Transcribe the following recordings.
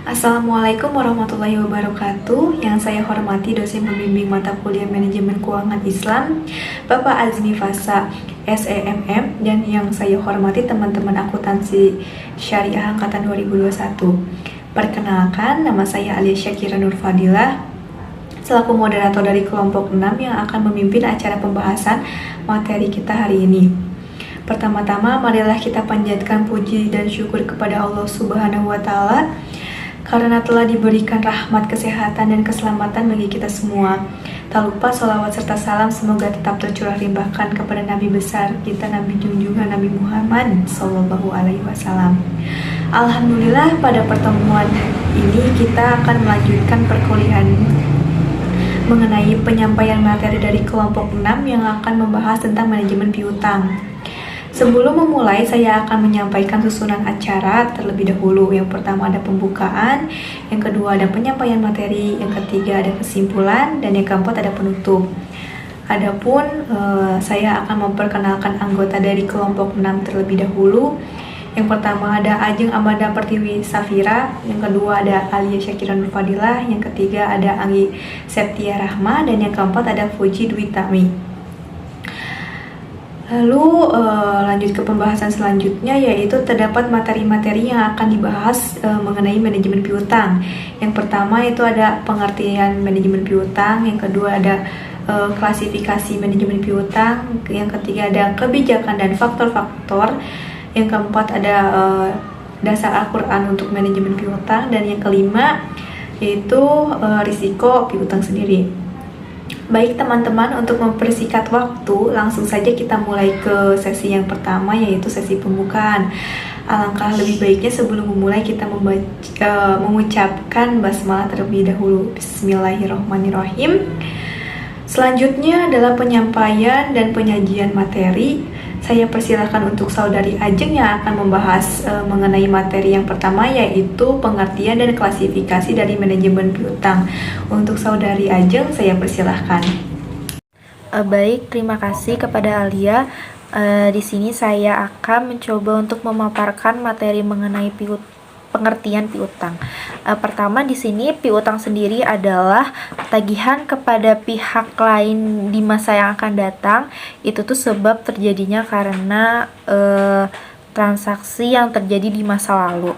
Assalamualaikum warahmatullahi wabarakatuh. Yang saya hormati dosen pembimbing mata kuliah Manajemen Keuangan Islam, Bapak Azmi Fasa, SEMM, dan yang saya hormati teman-teman akuntansi syariah angkatan 2021. Perkenalkan, nama saya Alia Syakira Nur Fadilah, selaku moderator dari kelompok 6 yang akan memimpin acara pembahasan materi kita hari ini. Pertama-tama, marilah kita panjatkan puji dan syukur kepada Allah Subhanahu wa Ta'ala karena telah diberikan rahmat, kesehatan, dan keselamatan bagi kita semua. Tak lupa sholawat serta salam semoga tetap tercurah limpahkan kepada Nabi besar kita, Nabi junjungan Nabi Muhammad Sallallahu Alaihi Wasallam. Alhamdulillah, pada pertemuan ini kita akan melanjutkan perkuliahan mengenai penyampaian materi dari kelompok 6 yang akan membahas tentang manajemen piutang. Sebelum memulai, saya akan menyampaikan susunan acara terlebih dahulu. Yang pertama ada pembukaan, yang kedua ada penyampaian materi, yang ketiga ada kesimpulan, dan yang keempat ada penutup. Adapun saya akan memperkenalkan anggota dari kelompok 6 terlebih dahulu. Yang pertama ada Ajeng Amanda Pertiwi Safira, yang kedua ada Alia Syakira Nur Fadilah, yang ketiga ada Anggi Septia Rahma, dan yang keempat ada Fuji Dwi Tami. Lalu lanjut ke pembahasan selanjutnya, yaitu terdapat materi-materi yang akan dibahas mengenai manajemen piutang. Yang pertama itu ada pengertian manajemen piutang, yang kedua ada klasifikasi manajemen piutang, yang ketiga ada kebijakan dan faktor-faktor, yang keempat ada dasar Al-Quran untuk manajemen piutang, dan yang kelima yaitu risiko piutang sendiri. Baik teman-teman, untuk mempersingkat waktu, langsung saja kita mulai ke sesi yang pertama, yaitu sesi pembukaan. Alangkah lebih baiknya sebelum memulai kita mengucapkan basmalah terlebih dahulu. Bismillahirrahmanirrahim. Selanjutnya adalah penyampaian dan penyajian materi. Saya persilahkan untuk saudari Ajeng yang akan membahas mengenai materi yang pertama, yaitu pengertian dan klasifikasi dari manajemen piutang. Untuk saudari Ajeng, saya persilahkan. Baik, terima kasih kepada Alia. Di sini saya akan mencoba untuk memaparkan materi mengenai pengertian piutang. Pertama, di sini piutang sendiri adalah tagihan kepada pihak lain di masa yang akan datang. Itu tuh sebab terjadinya karena transaksi yang terjadi di masa lalu.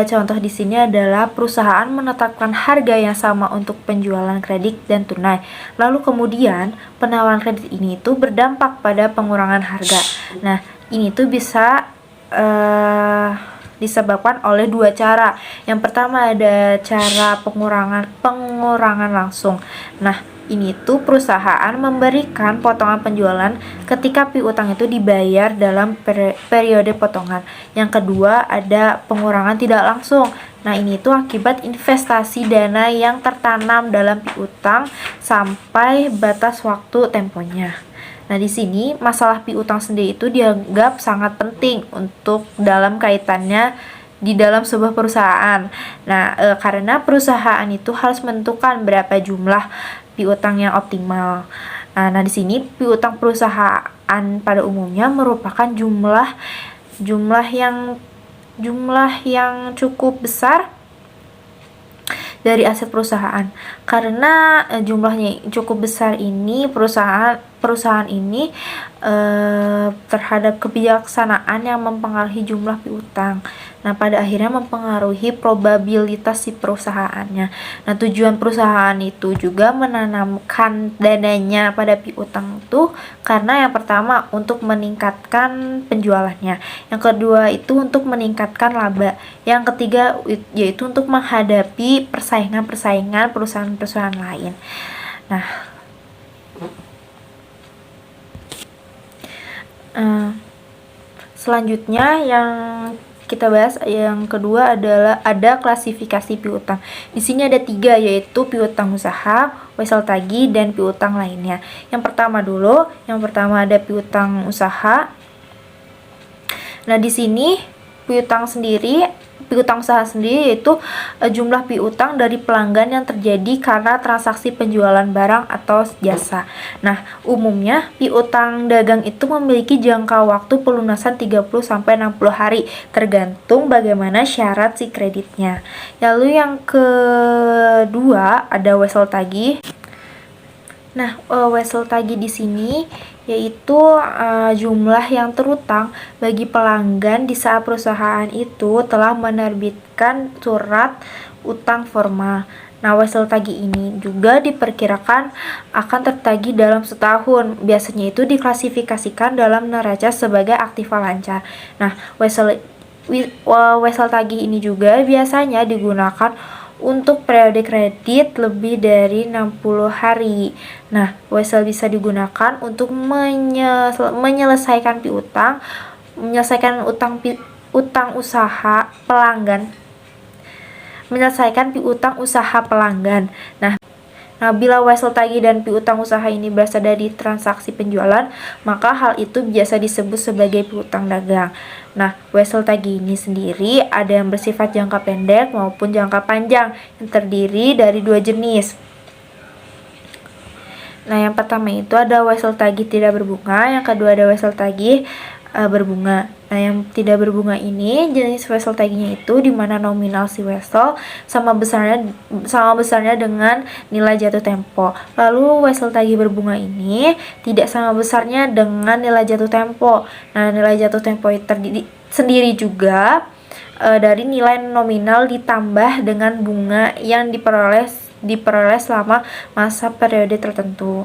Contoh di sini adalah perusahaan menetapkan harga yang sama untuk penjualan kredit dan tunai. Lalu kemudian penawaran kredit ini tuh berdampak pada pengurangan harga. Nah, ini tuh bisa disebabkan oleh dua cara. Yang pertama ada cara pengurangan langsung. Nah, ini tuh perusahaan memberikan potongan penjualan ketika piutang itu dibayar dalam periode potongan. Yang kedua ada pengurangan tidak langsung. Nah, ini tuh akibat investasi dana yang tertanam dalam piutang sampai batas waktu temponya. Nah, di sini masalah piutang sendiri itu dianggap sangat penting untuk dalam kaitannya di dalam sebuah perusahaan. Nah, karena perusahaan itu harus menentukan berapa jumlah piutang yang optimal. Nah, di sini piutang perusahaan pada umumnya merupakan jumlah yang cukup besar dari aset perusahaan. Karena jumlahnya cukup besar ini, perusahaan ini terhadap kebijaksanaan yang mempengaruhi jumlah piutang. Nah, pada akhirnya mempengaruhi probabilitas si perusahaannya. Nah, tujuan perusahaan itu juga menanamkan dananya pada piutang itu karena yang pertama untuk meningkatkan penjualannya, yang kedua itu untuk meningkatkan laba, yang ketiga yaitu untuk menghadapi persaingan perusahaan-perusahaan lain. Nah, selanjutnya yang kita bahas yang kedua adalah ada klasifikasi piutang. Di sini ada 3, yaitu piutang usaha, wesel tagih, dan piutang lainnya. Yang pertama ada piutang usaha. Nah, di sini piutang sendiri piutang usaha sendiri yaitu jumlah piutang dari pelanggan yang terjadi karena transaksi penjualan barang atau jasa. Nah, umumnya piutang dagang itu memiliki jangka waktu pelunasan 30-60 hari tergantung bagaimana syarat si kreditnya. Lalu yang kedua ada wesel tagih. Nah, wesel tagih di sini yaitu jumlah yang terutang bagi pelanggan di saat perusahaan itu telah menerbitkan surat utang formal. Nah, wesel tagih ini juga diperkirakan akan tertagih dalam setahun. Biasanya itu diklasifikasikan dalam neraca sebagai aktiva lancar. Nah, wesel tagih ini juga biasanya digunakan untuk periode kredit lebih dari 60 hari. Nah, wesel bisa digunakan untuk menyelesaikan piutang, menyelesaikan utang usaha pelanggan, menyelesaikan piutang usaha pelanggan. Nah, bila wesel tagih dan piutang usaha ini berasal dari transaksi penjualan, maka hal itu biasa disebut sebagai piutang dagang. Nah, wesel tagih ini sendiri ada yang bersifat jangka pendek maupun jangka panjang yang terdiri dari dua jenis. Nah, yang pertama itu ada wesel tagih tidak berbunga, yang kedua ada wesel tagih berbunga. Nah, yang tidak berbunga ini jenis wesel tagihnya itu di mana nominal si wesel sama besarnya dengan nilai jatuh tempo. Lalu wesel tagih berbunga ini tidak sama besarnya dengan nilai jatuh tempo. Nah, nilai jatuh tempo itu terdiri sendiri juga dari nilai nominal ditambah dengan bunga yang diperoleh selama masa periode tertentu.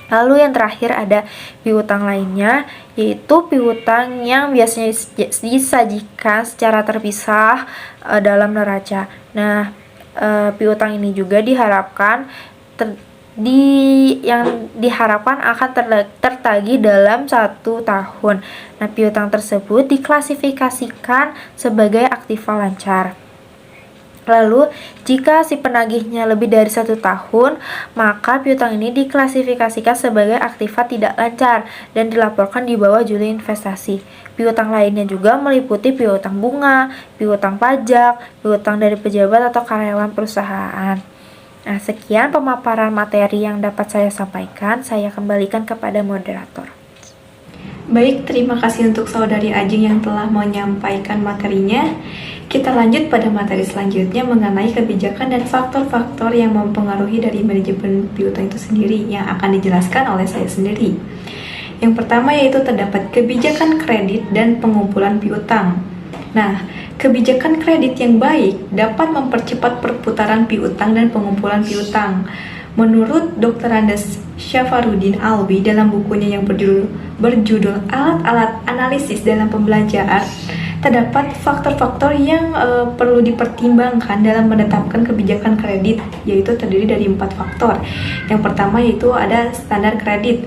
Lalu yang terakhir ada piutang lainnya, yaitu piutang yang biasanya disajikan secara terpisah dalam neraca. Nah, piutang ini juga diharapkan akan tertagih dalam 1 tahun. Nah, piutang tersebut diklasifikasikan sebagai aktiva lancar. Lalu, jika si penagihnya lebih dari 1 tahun, maka piutang ini diklasifikasikan sebagai aktiva tidak lancar dan dilaporkan di bawah judul investasi. Piutang lainnya juga meliputi piutang bunga, piutang pajak, piutang dari pejabat atau karyawan perusahaan. Nah, sekian pemaparan materi yang dapat saya sampaikan. Saya kembalikan kepada moderator. Baik, terima kasih untuk Saudari Ajeng yang telah menyampaikan materinya. Kita lanjut pada materi selanjutnya mengenai kebijakan dan faktor-faktor yang mempengaruhi dari manajemen piutang itu sendiri yang akan dijelaskan oleh saya sendiri. Yang pertama yaitu terdapat kebijakan kredit dan pengumpulan piutang. Nah, kebijakan kredit yang baik dapat mempercepat perputaran piutang dan pengumpulan piutang. Menurut Dr. Andes Syafarudin Alwi dalam bukunya yang berjudul Alat-alat Analisis dalam Pembelajaran, terdapat faktor-faktor yang perlu dipertimbangkan dalam menetapkan kebijakan kredit, yaitu terdiri dari 4 faktor. Yang pertama yaitu ada standar kredit.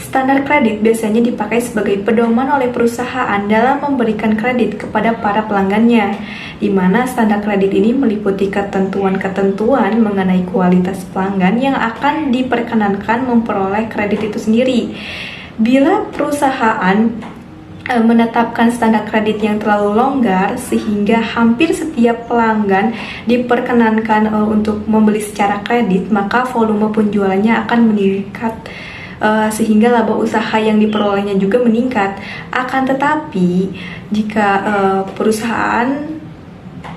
Standar kredit biasanya dipakai sebagai pedoman oleh perusahaan dalam memberikan kredit kepada para pelanggannya, di mana standar kredit ini meliputi ketentuan-ketentuan mengenai kualitas pelanggan yang akan diperkenankan memperoleh kredit itu sendiri. Bila perusahaan menetapkan standar kredit yang terlalu longgar sehingga hampir setiap pelanggan diperkenankan untuk membeli secara kredit, maka volume penjualannya akan meningkat sehingga laba usaha yang diperolehnya juga meningkat. Akan tetapi jika perusahaan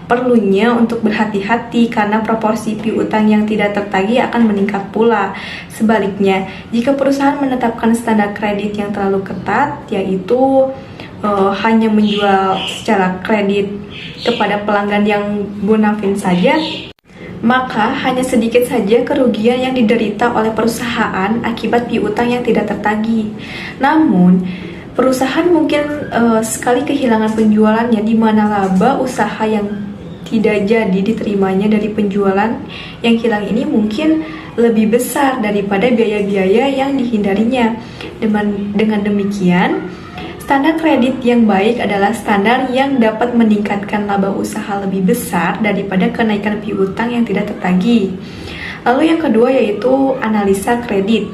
perlunya untuk berhati-hati karena proporsi piutang yang tidak tertagih akan meningkat pula. Sebaliknya, jika perusahaan menetapkan standar kredit yang terlalu ketat, yaitu hanya menjual secara kredit kepada pelanggan yang bonafide saja, maka hanya sedikit saja kerugian yang diderita oleh perusahaan akibat piutang yang tidak tertagih. Namun, perusahaan mungkin sekali kehilangan penjualannya, di mana laba usaha yang tidak jadi diterimanya dari penjualan yang hilang ini mungkin lebih besar daripada biaya-biaya yang dihindarinya. Dengan demikian, standar kredit yang baik adalah standar yang dapat meningkatkan laba usaha lebih besar daripada kenaikan piutang yang tidak tertagih. Lalu yang kedua yaitu analisa kredit.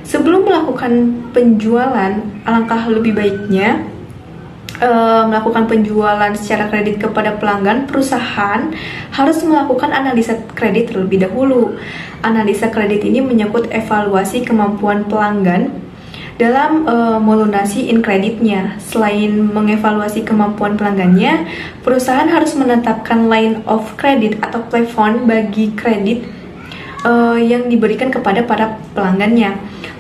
Sebelum melakukan penjualan, alangkah lebih baiknya melakukan penjualan secara kredit kepada pelanggan, perusahaan harus melakukan analisa kredit terlebih dahulu. Analisa kredit ini menyangkut evaluasi kemampuan pelanggan dalam melunasi kreditnya. Selain mengevaluasi kemampuan pelanggannya, perusahaan harus menetapkan line of credit atau plafon bagi kredit yang diberikan kepada para pelanggannya.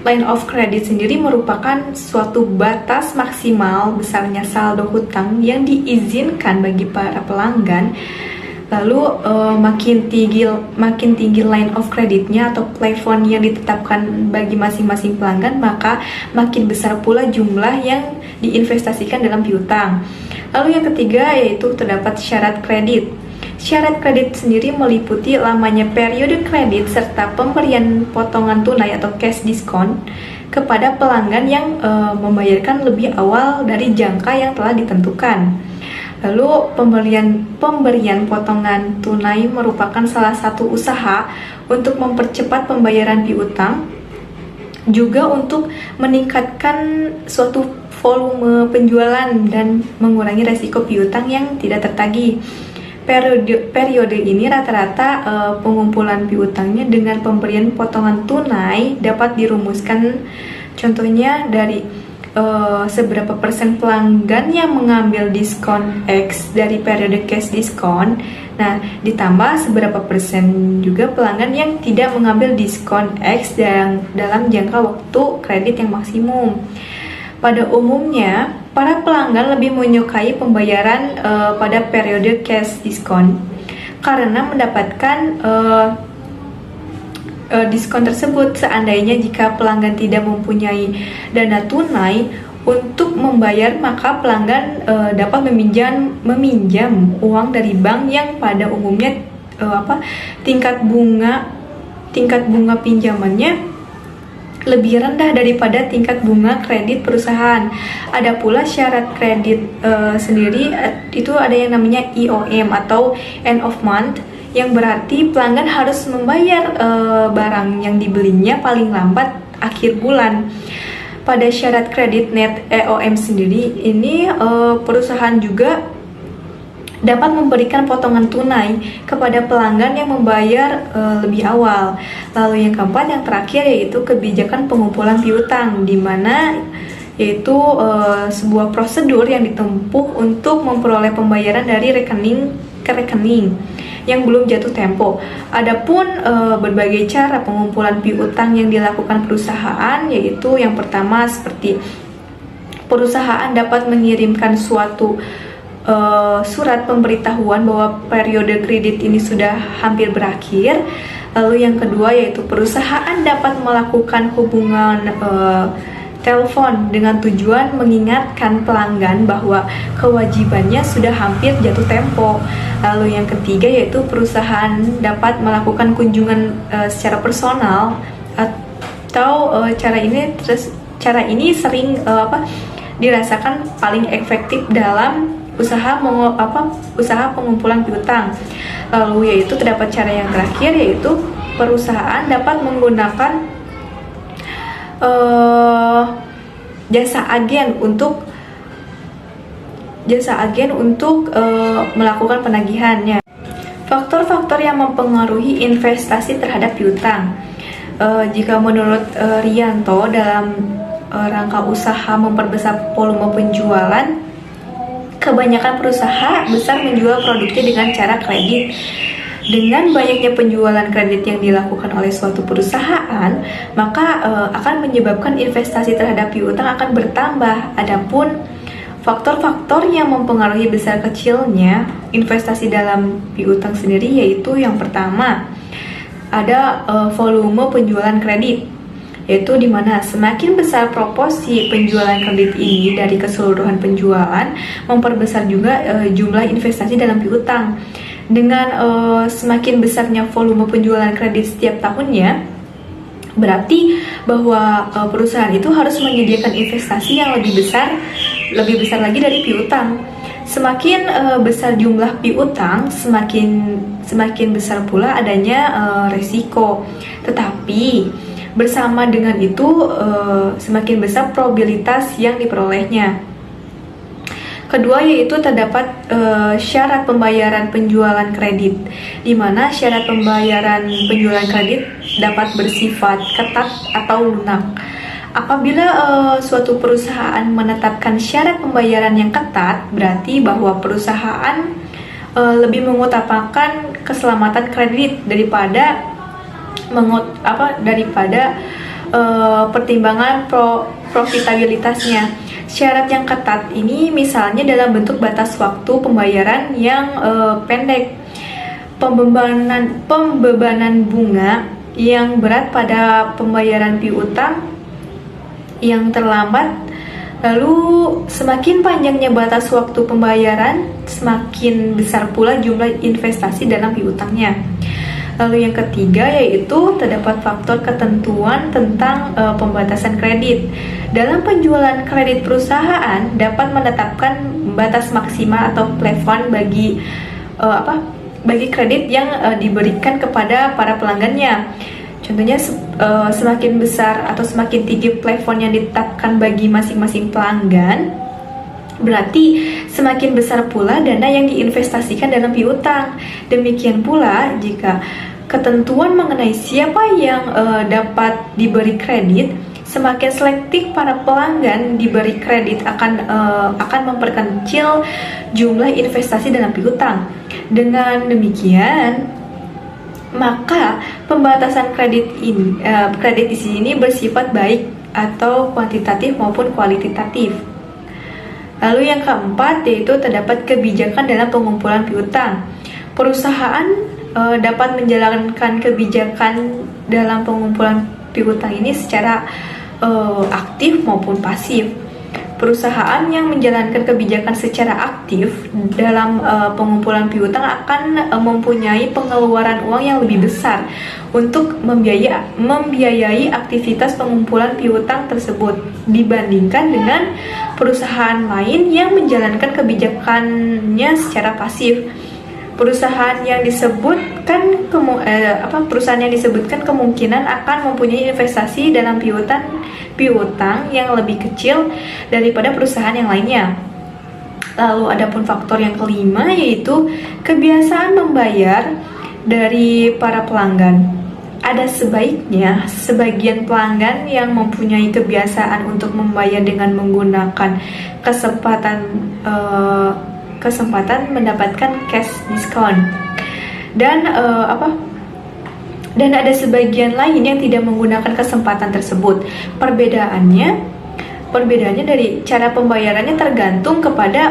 Line of credit sendiri merupakan suatu batas maksimal besarnya saldo hutang yang diizinkan bagi para pelanggan. Lalu makin tinggi line of creditnya atau plafon yang ditetapkan bagi masing-masing pelanggan, maka makin besar pula jumlah yang diinvestasikan dalam piutang. Lalu yang ketiga yaitu terdapat syarat kredit. Syarat kredit sendiri meliputi lamanya periode kredit serta pemberian potongan tunai atau cash diskon kepada pelanggan yang membayarkan lebih awal dari jangka yang telah ditentukan. Lalu pemberian potongan tunai merupakan salah satu usaha untuk mempercepat pembayaran piutang, juga untuk meningkatkan suatu volume penjualan dan mengurangi resiko piutang yang tidak tertagih. Periode ini rata-rata pengumpulan piutangnya dengan pemberian potongan tunai dapat dirumuskan, contohnya dari seberapa persen pelanggan yang mengambil diskon X dari periode cash diskon. Nah, ditambah seberapa persen juga pelanggan yang tidak mengambil diskon X dalam jangka waktu kredit yang maksimum. Pada umumnya, para pelanggan lebih menyukai pembayaran pada periode cash diskon karena mendapatkan diskon tersebut. Seandainya jika pelanggan tidak mempunyai dana tunai untuk membayar, maka pelanggan dapat meminjam uang dari bank yang pada umumnya tingkat bunga pinjamannya lebih rendah daripada tingkat bunga kredit perusahaan. Ada pula syarat kredit sendiri, itu ada yang namanya EOM atau end of month, yang berarti pelanggan harus membayar barang yang dibelinya paling lambat akhir bulan. Pada syarat kredit net EOM sendiri ini perusahaan juga dapat memberikan potongan tunai kepada pelanggan yang membayar lebih awal. Lalu yang keempat, yang terakhir, yaitu kebijakan pengumpulan piutang, di mana yaitu sebuah prosedur yang ditempuh untuk memperoleh pembayaran dari rekening ke rekening yang belum jatuh tempo. Adapun berbagai cara pengumpulan piutang yang dilakukan perusahaan, yaitu yang pertama seperti perusahaan dapat mengirimkan suatu surat pemberitahuan bahwa periode kredit ini sudah hampir berakhir. Lalu yang kedua yaitu perusahaan dapat melakukan hubungan telepon dengan tujuan mengingatkan pelanggan bahwa kewajibannya sudah hampir jatuh tempo. Lalu yang ketiga yaitu perusahaan dapat melakukan kunjungan secara personal, atau cara ini sering dirasakan paling efektif dalam usaha pengumpulan piutang. Lalu yaitu terdapat cara yang terakhir, yaitu perusahaan dapat menggunakan jasa agen untuk melakukan penagihannya. Faktor-faktor yang mempengaruhi investasi terhadap piutang. Jika menurut Rianto, dalam rangka usaha memperbesar volume penjualan, kebanyakan perusahaan besar menjual produknya dengan cara kredit. Dengan banyaknya penjualan kredit yang dilakukan oleh suatu perusahaan, maka akan menyebabkan investasi terhadap piutang akan bertambah. Adapun faktor-faktor yang mempengaruhi besar kecilnya investasi dalam piutang sendiri, yaitu yang pertama ada volume penjualan kredit, yaitu dimana semakin besar proporsi penjualan kredit ini dari keseluruhan penjualan, memperbesar juga jumlah investasi dalam piutang. Dengan semakin besarnya volume penjualan kredit setiap tahunnya, berarti bahwa perusahaan itu harus menyediakan investasi yang lebih besar lagi dari piutang. Semakin besar jumlah piutang, semakin besar pula adanya resiko. Tetapi bersama dengan itu semakin besar probabilitas yang diperolehnya. Kedua yaitu terdapat syarat pembayaran penjualan kredit, di mana syarat pembayaran penjualan kredit dapat bersifat ketat atau lunak. Apabila suatu perusahaan menetapkan syarat pembayaran yang ketat, berarti bahwa perusahaan lebih mengutamakan keselamatan kredit daripada pertimbangan profitabilitasnya. Syarat yang ketat ini misalnya dalam bentuk batas waktu pembayaran yang pendek, pembebanan bunga yang berat pada pembayaran piutang yang terlambat. Lalu semakin panjangnya batas waktu pembayaran, semakin besar pula jumlah investasi dalam piutangnya. Lalu yang ketiga yaitu terdapat faktor ketentuan tentang pembatasan kredit. Dalam penjualan kredit, perusahaan dapat menetapkan batas maksimal atau plafon bagi kredit yang diberikan kepada para pelanggannya. Contohnya semakin besar atau semakin tinggi plafon yang ditetapkan bagi masing-masing pelanggan, berarti semakin besar pula dana yang diinvestasikan dalam piutang. Demikian pula jika ketentuan mengenai siapa yang dapat diberi kredit, semakin selektif para pelanggan diberi kredit akan memperkecil jumlah investasi dalam piutang. Dengan demikian, maka pembatasan kredit di sini bersifat baik atau kuantitatif maupun kualitatif. Lalu yang keempat yaitu terdapat kebijakan dalam pengumpulan piutang. Perusahaan dapat menjalankan kebijakan dalam pengumpulan piutang ini secara aktif maupun pasif. Perusahaan yang menjalankan kebijakan secara aktif dalam pengumpulan piutang akan mempunyai pengeluaran uang yang lebih besar untuk membiayai aktivitas pengumpulan piutang tersebut dibandingkan dengan perusahaan lain yang menjalankan kebijakannya secara pasif. Perusahaan yang disebutkan kemungkinan akan mempunyai investasi dalam piutang yang lebih kecil daripada perusahaan yang lainnya. Lalu adapun faktor yang kelima yaitu kebiasaan membayar dari para pelanggan. Ada sebaiknya sebagian pelanggan yang mempunyai kebiasaan untuk membayar dengan menggunakan kesempatan mendapatkan cash discount, dan ada sebagian lain yang tidak menggunakan kesempatan tersebut. Perbedaannya dari cara pembayarannya tergantung kepada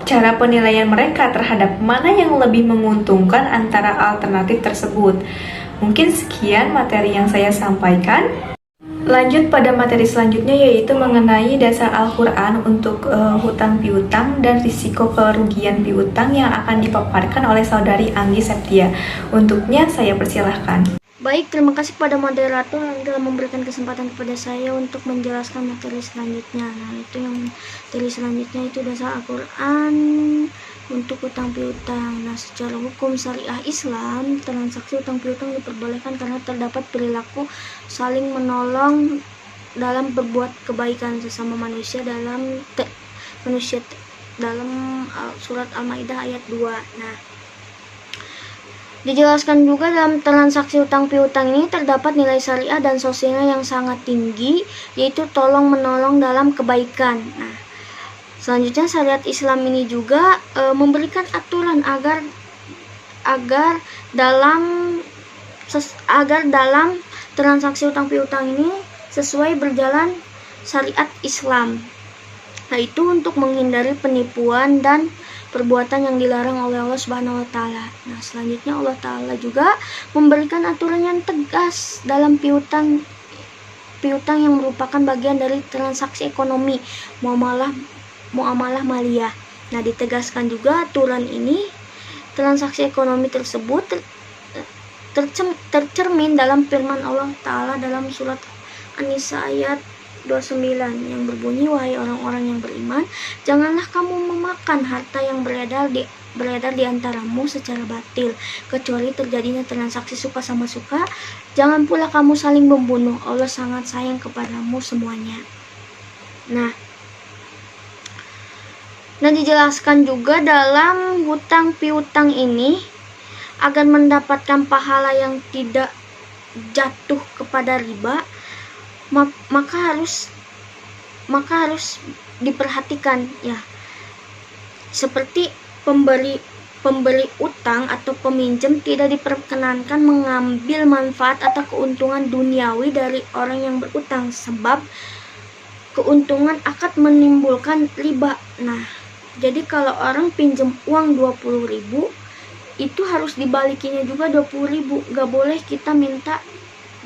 cara penilaian mereka terhadap mana yang lebih menguntungkan antara alternatif tersebut. Mungkin sekian materi yang saya sampaikan. Lanjut pada materi selanjutnya yaitu mengenai dasar Al-Quran untuk hutang piutang dan risiko kerugian piutang yang akan dipaparkan oleh saudari Anggi Septia. Untuknya saya persilahkan. Baik, terima kasih kepada moderator yang telah memberikan kesempatan kepada saya untuk menjelaskan materi selanjutnya. Nah, itu yang materi selanjutnya itu dasar Al-Quran untuk hutang piutang. Nah, secara hukum syariah Islam, transaksi hutang piutang diperbolehkan karena terdapat perilaku saling menolong dalam berbuat kebaikan sesama manusia dalam surat Al-Maidah ayat 2. Nah, dijelaskan juga dalam transaksi hutang piutang ini terdapat nilai syariah dan sosialnya yang sangat tinggi, yaitu tolong menolong dalam kebaikan. Nah, selanjutnya syariat Islam ini juga memberikan aturan agar dalam transaksi hutang piutang ini sesuai berjalan syariat Islam. Nah, itu untuk menghindari penipuan dan perbuatan yang dilarang oleh Allah Subhanahu wa taala. Nah, selanjutnya Allah taala juga memberikan aturan yang tegas dalam piutang yang merupakan bagian dari transaksi ekonomi, muamalah maliyah. Nah, ditegaskan juga aturan ini transaksi ekonomi tersebut tercermin dalam firman Allah taala dalam surat An-Nisa ayat 29 yang berbunyi, wahai orang-orang yang beriman, janganlah kamu memakan harta yang beredar di antaramu secara batil, kecuali terjadinya transaksi suka sama suka. Jangan pula kamu saling membunuh, Allah sangat sayang kepadamu semuanya. Nah, Nah, dijelaskan juga dalam hutang piutang ini agar mendapatkan pahala yang tidak jatuh kepada riba, maka harus diperhatikan ya. Seperti pemberi utang atau peminjam tidak diperkenankan mengambil manfaat atau keuntungan duniawi dari orang yang berutang, sebab keuntungan akan menimbulkan riba. Nah, jadi kalau orang pinjam uang 20.000, itu harus dibalikinya juga 20.000. Gak boleh kita minta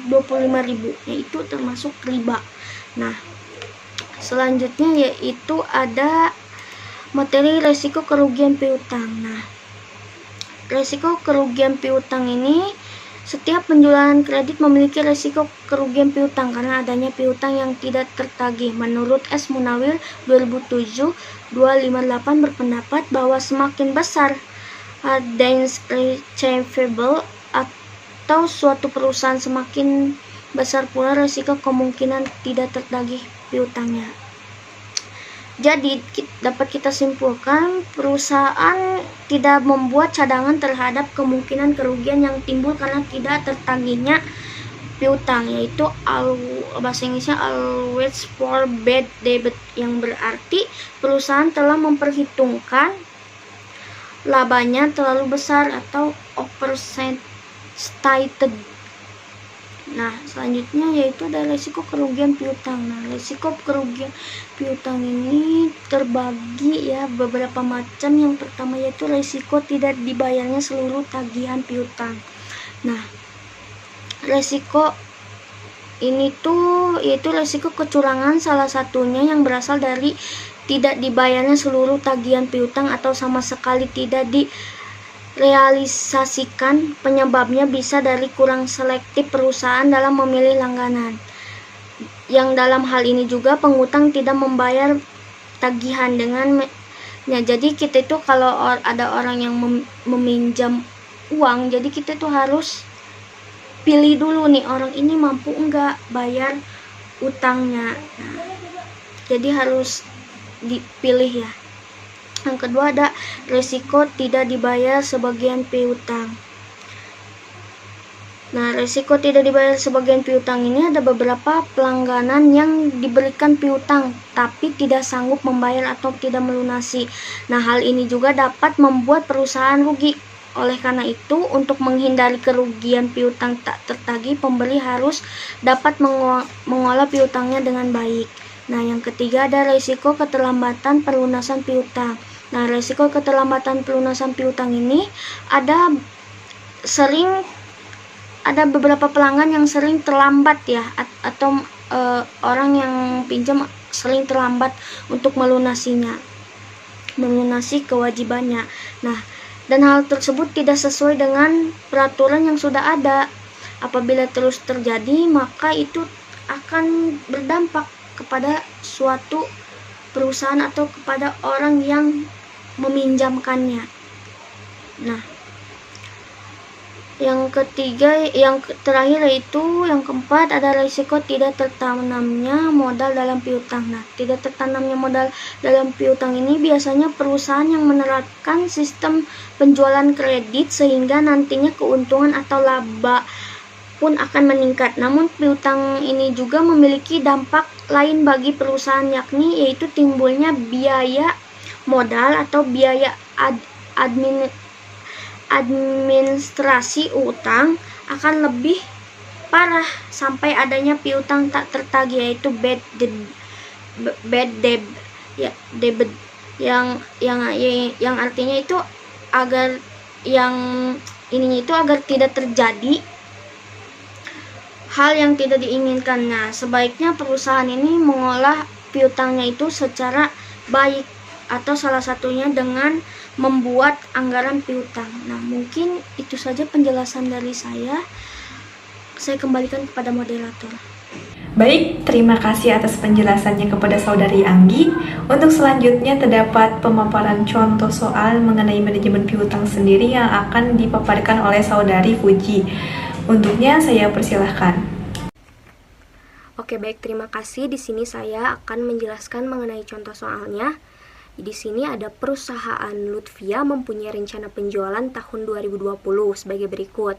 25.000, yaitu termasuk riba. Nah, selanjutnya yaitu ada materi resiko kerugian piutang. Nah, resiko kerugian piutang ini, setiap penjualan kredit memiliki resiko kerugian piutang karena adanya piutang yang tidak tertagih. Menurut S. Munawir 2007-258 berpendapat bahwa semakin besar advance receivable atau suatu perusahaan, semakin besar pula resiko kemungkinan tidak tertagih piutangnya. Jadi dapat kita simpulkan, perusahaan tidak membuat cadangan terhadap kemungkinan kerugian yang timbul karena tidak tertagihnya piutang, yaitu bahasa Inggrisnya always for bad debt, yang berarti perusahaan telah memperhitungkan labanya terlalu besar atau overstated. Nah, selanjutnya yaitu ada resiko kerugian piutang. Nah, resiko kerugian piutang ini terbagi ya beberapa macam. Yang pertama yaitu resiko tidak dibayarnya seluruh tagihan piutang. Nah, resiko ini tuh yaitu resiko kecurangan, salah satunya yang berasal dari tidak dibayarnya seluruh tagihan piutang atau sama sekali tidak direalisasikan. Penyebabnya bisa dari kurang selektif perusahaan dalam memilih langganan, yang dalam hal ini juga pengutang tidak membayar tagihan dengan jadi kita itu kalau ada orang yang meminjam uang, jadi kita itu harus pilih dulu nih, orang ini mampu enggak bayar utangnya. Nah, jadi harus dipilih ya. Yang kedua ada resiko tidak dibayar sebagian piutang. Nah, resiko tidak dibayar sebagian piutang ini ada beberapa pelangganan yang diberikan piutang tapi tidak sanggup membayar atau tidak melunasi. Nah, hal ini juga dapat membuat perusahaan rugi. Oleh karena itu, untuk menghindari kerugian piutang tak tertagih, pembeli harus dapat mengolah piutangnya dengan baik. Nah, yang ketiga ada resiko keterlambatan pelunasan piutang. Nah, resiko keterlambatan pelunasan piutang ini ada beberapa pelanggan yang sering terlambat ya, atau orang yang pinjam sering terlambat untuk melunasi kewajibannya. Nah, dan hal tersebut tidak sesuai dengan peraturan yang sudah ada. Apabila terus terjadi, maka itu akan berdampak kepada suatu perusahaan atau kepada orang yang meminjamkannya. Nah, yang terakhir yaitu yang keempat ada risiko tidak tertanamnya modal dalam piutang. Nah, tidak tertanamnya modal dalam piutang ini biasanya perusahaan yang menerapkan sistem penjualan kredit sehingga nantinya keuntungan atau laba pun akan meningkat. Namun piutang ini juga memiliki dampak lain bagi perusahaan, yakni yaitu timbulnya biaya modal atau biaya administrasi utang akan lebih parah sampai adanya piutang tak tertagih, yaitu bad debt ya, debit yang artinya itu agar tidak terjadi hal yang tidak diinginkan. Nah, sebaiknya perusahaan ini mengolah piutangnya itu secara baik, atau salah satunya dengan membuat anggaran piutang. Nah, mungkin itu saja penjelasan dari saya. Saya kembalikan kepada moderator. Baik, terima kasih atas penjelasannya kepada Saudari Anggi. Untuk selanjutnya terdapat pemaparan contoh soal mengenai manajemen piutang sendiri yang akan dipaparkan oleh Saudari Fuji. Untuknya saya persilahkan. Oke, baik, terima kasih. Di sini saya akan menjelaskan mengenai contoh soalnya. Di sini ada perusahaan Lutfia mempunyai rencana penjualan tahun 2020 sebagai berikut.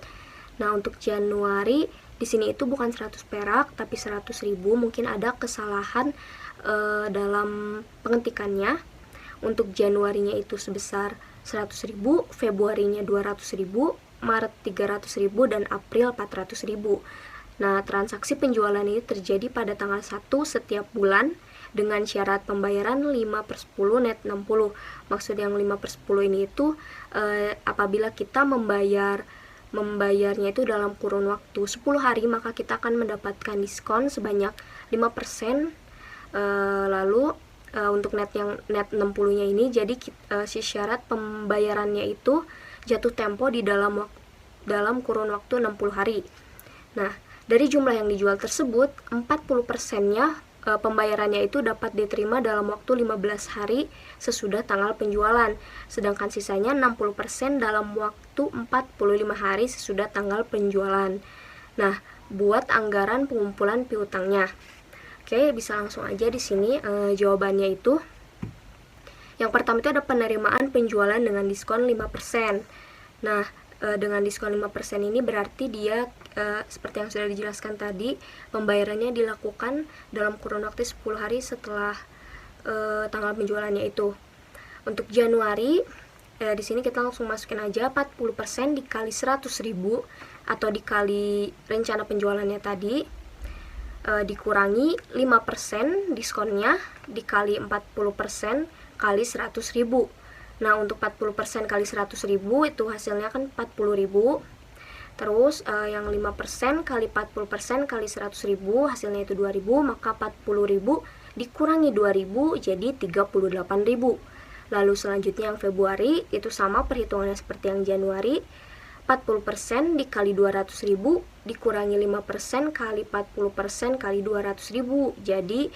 Nah, untuk Januari di sini itu bukan 100 perak tapi 100.000. Mungkin ada kesalahan dalam pengetikannya. Untuk Januarinya itu sebesar 100.000, Februarinya 200.000, Maret 300.000, dan April 400.000. Nah, transaksi penjualan ini terjadi pada tanggal 1 setiap bulan dengan syarat pembayaran 5/10 net 60. Maksud yang 5/10 ini itu apabila kita membayarnya itu dalam kurun waktu 10 hari, maka kita akan mendapatkan diskon sebanyak 5%. Lalu untuk net 60-nya ini, jadi si syarat pembayarannya itu jatuh tempo di dalam kurun waktu 60 hari. Nah, dari jumlah yang dijual tersebut, 40%-nya pembayarannya itu dapat diterima dalam waktu 15 hari sesudah tanggal penjualan, sedangkan sisanya 60% dalam waktu 45 hari sesudah tanggal penjualan. Nah, buat anggaran pengumpulan piutangnya. Oke, bisa langsung aja di sini jawabannya itu. Yang pertama itu ada penerimaan penjualan dengan diskon 5%. Nah, dengan diskon 5% ini berarti dia seperti yang sudah dijelaskan tadi, pembayarannya dilakukan dalam kurun waktu 10 hari setelah tanggal penjualannya itu. Untuk Januari, di sini kita langsung masukin aja 40% dikali 100.000 atau dikali rencana penjualannya tadi, dikurangi 5% diskonnya dikali 40% kali 100.000. Nah, untuk 40% kali 100.000 itu hasilnya kan 40.000. Terus yang 5% kali 40% kali 100.000 hasilnya itu 2.000, maka 40.000 dikurangi 2.000 jadi 38.000. Lalu selanjutnya yang Februari itu sama perhitungannya seperti yang Januari. 40% dikali 200.000 dikurangi 5% kali 40% kali 200.000. Jadi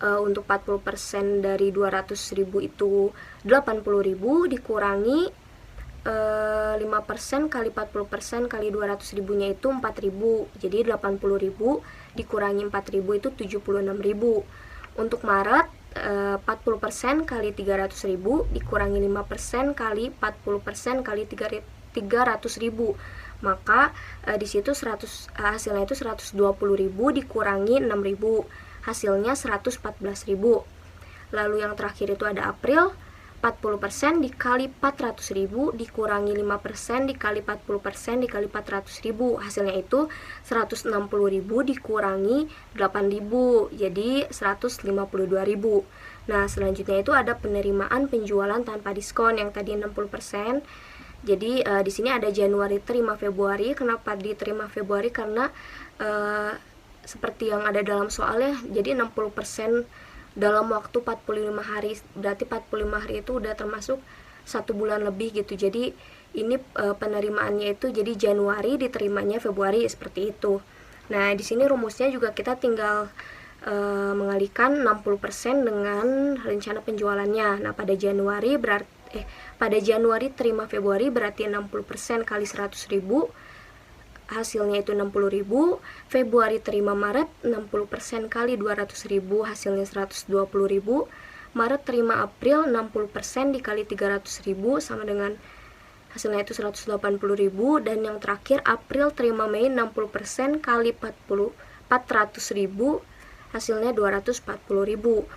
untuk 40% dari 200.000 itu 80.000 dikurangi 5% kali 40% kali 200.000-nya itu 4.000. Jadi 80.000 dikurangi 4.000 itu 76.000. Untuk Maret 40% kali 300.000 dikurangi 5% kali 40% kali 300.000, maka di situ hasilnya itu 120.000 dikurangi 6.000, hasilnya 114.000. Lalu yang terakhir itu ada April, 40% dikali 400.000 dikurangi 5% dikali 40% dikali 400.000, hasilnya itu 160.000 dikurangi 8.000, jadi 152.000. Nah, selanjutnya itu ada penerimaan penjualan tanpa diskon yang tadi 60%. Jadi di sini ada Januari terima Februari. Kenapa diterima Februari? Karena seperti yang ada dalam soalnya, jadi 60% dalam waktu 45 hari. Berarti 45 hari itu udah termasuk 1 bulan lebih gitu. Jadi ini penerimaannya itu jadi Januari diterimanya Februari, seperti itu. Nah, di sini rumusnya juga kita tinggal mengalihkan 60% dengan rencana penjualannya. Nah, pada Januari terima Februari berarti 60% kali 100.000, hasilnya itu 60.000. Februari terima Maret 60% kali 200.000, hasilnya 120.000. Maret terima April 60% dikali 300.000 sama dengan hasilnya itu 180.000. Dan yang terakhir April terima Mei 60% kali 400.000, hasilnya 240.000.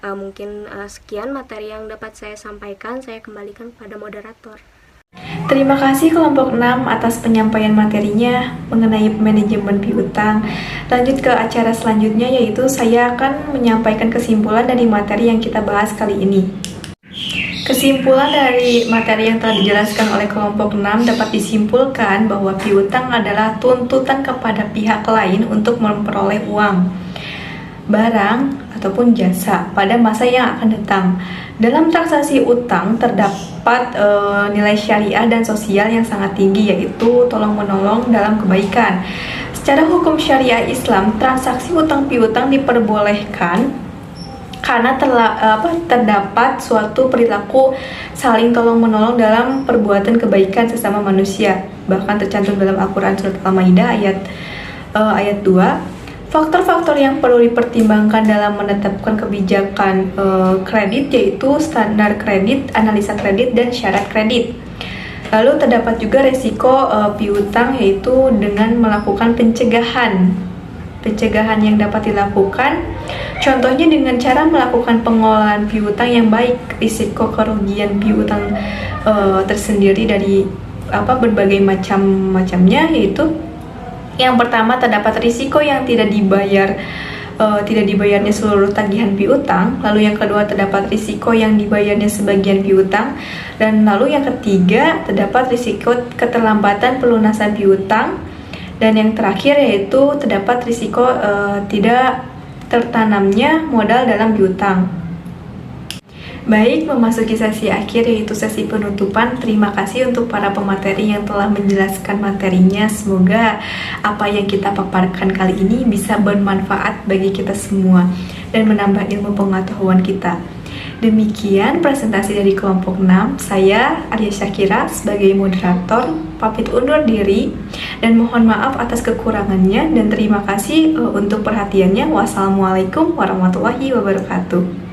Mungkin sekian materi yang dapat saya sampaikan. Saya kembalikan kepada moderator. Terima kasih kelompok 6 atas penyampaian materinya mengenai manajemen piutang. Lanjut ke acara selanjutnya, yaitu saya akan menyampaikan kesimpulan dari materi yang kita bahas kali ini. Kesimpulan dari materi yang telah dijelaskan oleh kelompok 6 dapat disimpulkan bahwa piutang adalah tuntutan kepada pihak lain untuk memperoleh uang, barang, ataupun jasa pada masa yang akan datang. Dalam transaksi utang terdapat nilai syariah dan sosial yang sangat tinggi, yaitu tolong-menolong dalam kebaikan. Secara hukum syariah Islam, transaksi utang piutang diperbolehkan karena terdapat suatu perilaku saling tolong-menolong dalam perbuatan kebaikan sesama manusia. Bahkan tercantum dalam Al-Quran Surat Al-Maidah ayat 2. Faktor-faktor yang perlu dipertimbangkan dalam menetapkan kebijakan kredit yaitu standar kredit, analisa kredit, dan syarat kredit. Lalu terdapat juga resiko piutang yaitu dengan melakukan pencegahan yang dapat dilakukan. Contohnya dengan cara melakukan pengelolaan piutang yang baik. Risiko kerugian piutang tersendiri dari berbagai macamnya, yaitu yang pertama terdapat risiko yang tidak dibayarnya seluruh tagihan piutang. Lalu yang kedua terdapat risiko yang dibayarnya sebagian piutang, dan lalu yang ketiga terdapat risiko keterlambatan pelunasan piutang, dan yang terakhir yaitu terdapat risiko tidak tertanamnya modal dalam piutang. Baik, memasuki sesi akhir yaitu sesi penutupan. Terima kasih untuk para pemateri yang telah menjelaskan materinya. Semoga apa yang kita paparkan kali ini bisa bermanfaat bagi kita semua dan menambah ilmu pengetahuan kita. Demikian presentasi dari kelompok 6. Saya Arya Syakira sebagai moderator pamit undur diri dan mohon maaf atas kekurangannya, dan terima kasih untuk perhatiannya. Wassalamualaikum warahmatullahi wabarakatuh.